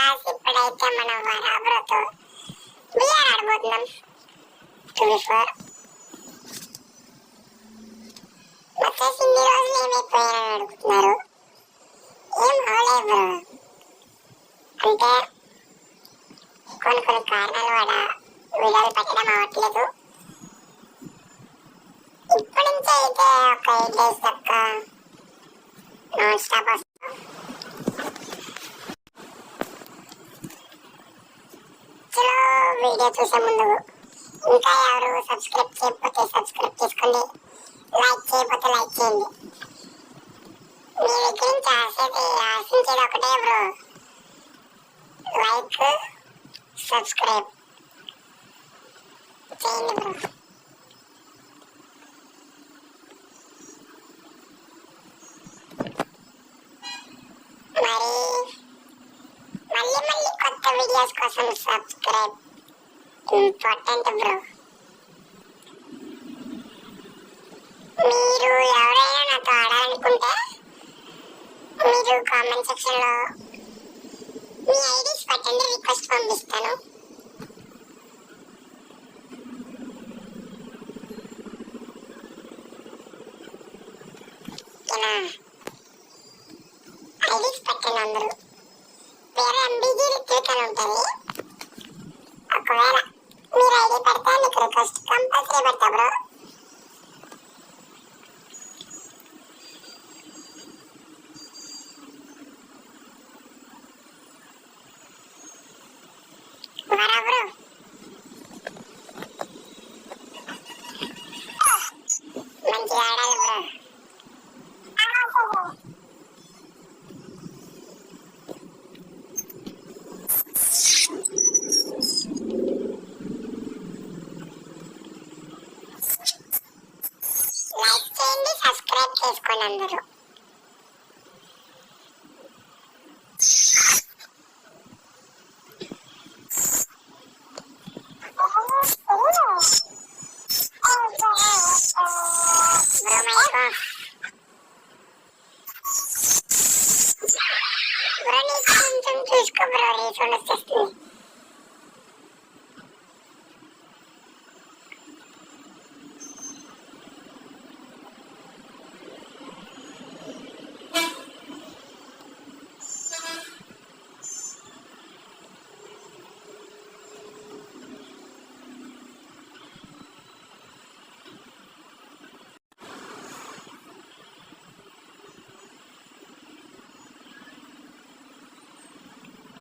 Guys, ఇప్పుడైతే మనం వరాబ్రోతో BR ఆడబోతున్నాం 2v4. వచ్చేసి ఇన్ని రోజులు ఏమైపోయారని అడుగుతున్నారు. ఏం అవలేదు బ్రో, అంటే కొన్ని కారణాల వల్ల వీడియోలు పెట్టడం అవ్వట్లేదు. ఇప్పటి నుంచి అయితే ఒక 8 days దాకా నాన్ స్టాప్ వస్తాం. వీడియో చూసే ముందు ఇంకా ఎవరు సబ్స్క్రైబ్ చేయకపోతే సబ్స్క్రైబ్ చేసుకోండి, లైక్ చేయకపోతే లైక్ చేయండి. మీ దగ్గర నుంచి ఆశించేది ఒకటే బ్రో, లైక్ సబ్స్క్రైబ్ చేయండి బ్రో. మళ్ళీ కొత్త వీడియోస్ కోసం సబ్స్క్రైబ్ ఇంపార్టెంట్ బ్రో. మీరు ఎవరైనా నాతో ఆడాలనుకుంటే మీరు కామెంట్ సెక్షన్లో మీ ఐడీస్ పెట్టండి, రిక్వెస్ట్ పంపిస్తాను. ఐడీస్ పెట్టండి అందరూ. పేరు ఎంబీజీ రిత్విక్ అని ఉంటుంది. ఒకవేళ మీరు ఐడి పెడితే మీకు రిక్వెస్ట్ కంపల్సరీ పెడతా బ్రో. వరా బ్రో, మంచిగా ఆడాలి బ్రో. లైక్ చేయండి, సబ్స్క్రైబ్ చేసుకోండి అందరూ. బ్రో నీకు కొంచెం చూసుకో బ్రో, రీసౌండ్ వచ్చేస్తుంది.